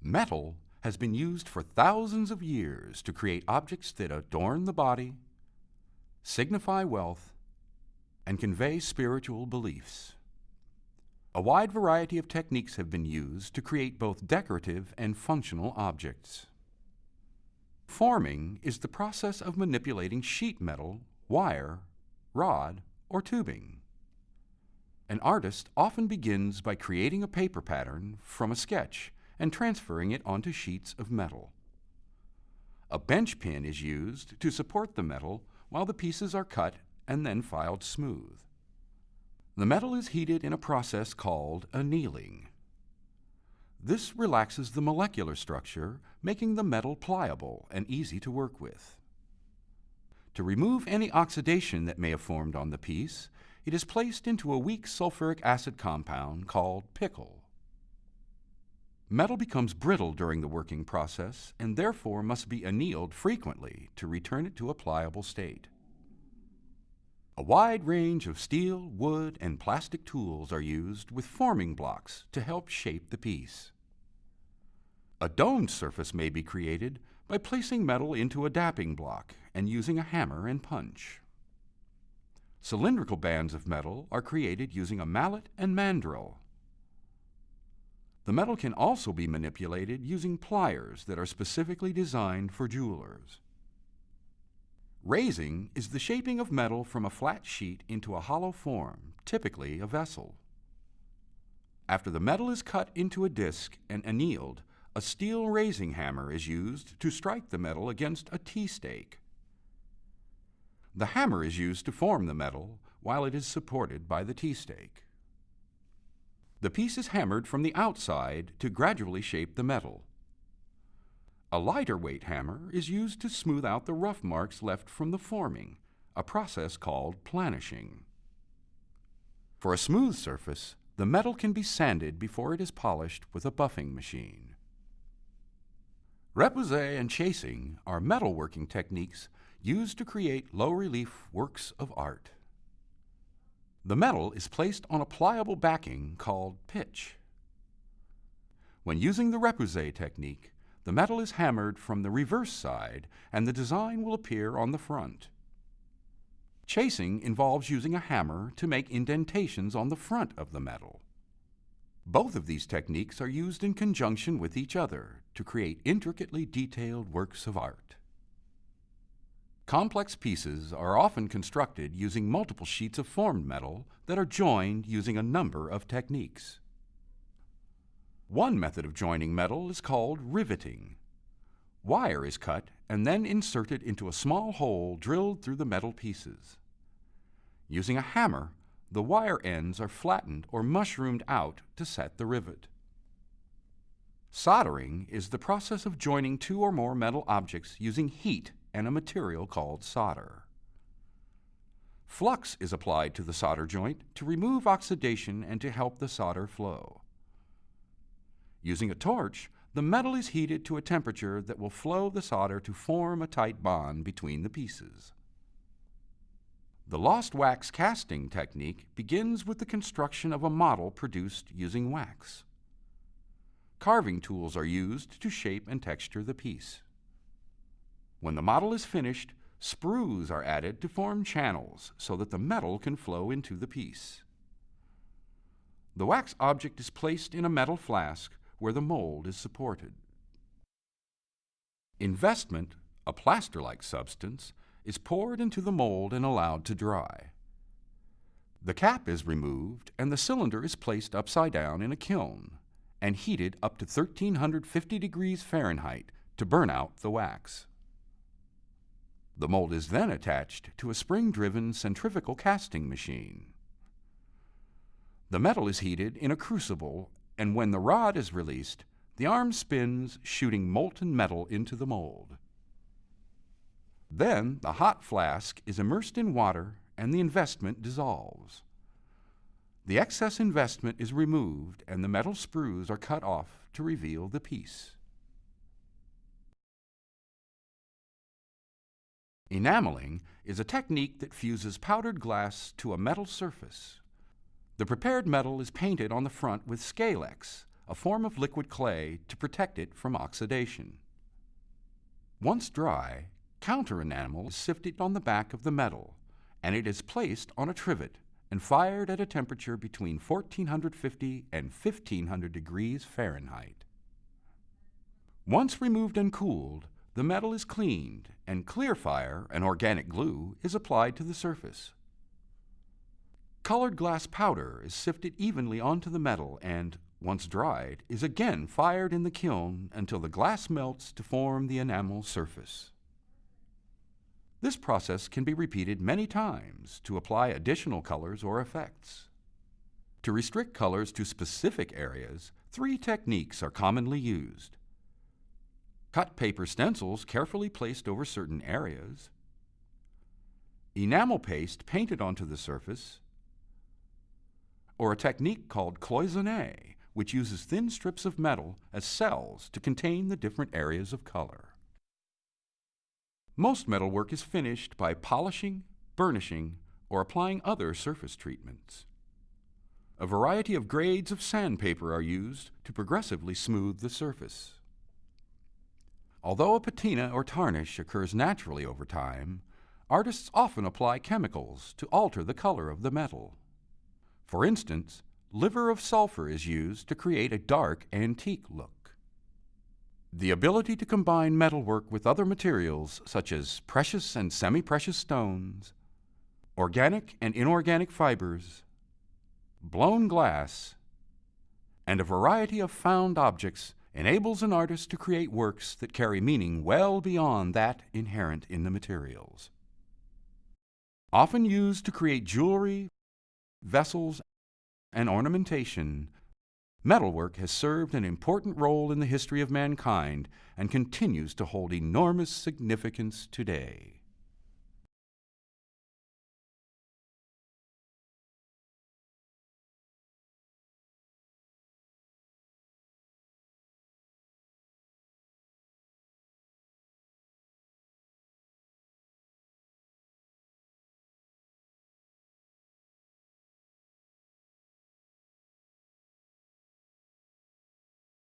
Metal has been used for thousands of years to create objects that adorn the body, signify wealth, and convey spiritual beliefs. A wide variety of techniques have been used to create both decorative and functional objects. Forming is the process of manipulating sheet metal, wire, rod, or tubing. An artist often begins by creating a paper pattern from a sketch and transferring it onto sheets of metal. A bench pin is used to support the metal while the pieces are cut and then filed smooth. The metal is heated in a process called annealing. This relaxes the molecular structure, making the metal pliable and easy to work with. To remove any oxidation that may have formed on the piece, it is placed into a weak sulfuric acid compound called pickle. Metal becomes brittle during the working process and therefore must be annealed frequently to return it to a pliable state. A wide range of steel, wood, and plastic tools are used with forming blocks to help shape the piece. A domed surface may be created by placing metal into a dapping block and using a hammer and punch. Cylindrical bands of metal are created using a mallet and mandrel. The metal can also be manipulated using pliers that are specifically designed for jewelers. Raising is the shaping of metal from a flat sheet into a hollow form, typically a vessel. After the metal is cut into a disc and annealed, a steel raising hammer is used to strike the metal against a T-stake. The hammer is used to form the metal while it is supported by the T-stake. The piece is hammered from the outside to gradually shape the metal. A lighter weight hammer is used to smooth out the rough marks left from the forming, a process called planishing. For a smooth surface, the metal can be sanded before it is polished with a buffing machine. Repoussé and chasing are metalworking techniques used to create low-relief works of art. The metal is placed on a pliable backing called pitch. When using the repoussé technique, the metal is hammered from the reverse side and the design will appear on the front. Chasing involves using a hammer to make indentations on the front of the metal. Both of these techniques are used in conjunction with each other to create intricately detailed works of art. Complex pieces are often constructed using multiple sheets of formed metal that are joined using a number of techniques. One method of joining metal is called riveting. Wire is cut and then inserted into a small hole drilled through the metal pieces. Using a hammer, the wire ends are flattened or mushroomed out to set the rivet. Soldering is the process of joining two or more metal objects using heat and a material called solder. Flux is applied to the solder joint to remove oxidation and to help the solder flow. Using a torch, the metal is heated to a temperature that will flow the solder to form a tight bond between the pieces. The lost wax casting technique begins with the construction of a model produced using wax. Carving tools are used to shape and texture the piece. When the model is finished, sprues are added to form channels so that the metal can flow into the piece. The wax object is placed in a metal flask where the mold is supported. Investment, a plaster-like substance, is poured into the mold and allowed to dry. The cap is removed and the cylinder is placed upside down in a kiln and heated up to 1350 degrees Fahrenheit to burn out the wax. The mold is then attached to a spring-driven centrifugal casting machine. The metal is heated in a crucible, and when the rod is released, the arm spins, shooting molten metal into the mold. Then the hot flask is immersed in water and the investment dissolves. The excess investment is removed and the metal sprues are cut off to reveal the piece. Enameling is a technique that fuses powdered glass to a metal surface. The prepared metal is painted on the front with scalex, a form of liquid clay to protect it from oxidation. Once dry, counter enamel is sifted on the back of the metal, and it is placed on a trivet and fired at a temperature between 1450 and 1500 degrees Fahrenheit. Once removed and cooled, the metal is cleaned, and clear fire, an organic glue, is applied to the surface. Colored glass powder is sifted evenly onto the metal and, once dried, is again fired in the kiln until the glass melts to form the enamel surface. This process can be repeated many times to apply additional colors or effects. To restrict colors to specific areas, 3 techniques are commonly used. Cut paper stencils carefully placed over certain areas, enamel paste painted onto the surface, or a technique called cloisonné, which uses thin strips of metal as cells to contain the different areas of color. Most metalwork is finished by polishing, burnishing, or applying other surface treatments. A variety of grades of sandpaper are used to progressively smooth the surface. Although a patina or tarnish occurs naturally over time, artists often apply chemicals to alter the color of the metal. For instance, liver of sulfur is used to create a dark, antique look. The ability to combine metalwork with other materials, such as precious and semi-precious stones, organic and inorganic fibers, blown glass, and a variety of found objects, enables an artist to create works that carry meaning well beyond that inherent in the materials. Often used to create jewelry, vessels, and ornamentation, metalwork has served an important role in the history of mankind and continues to hold enormous significance today.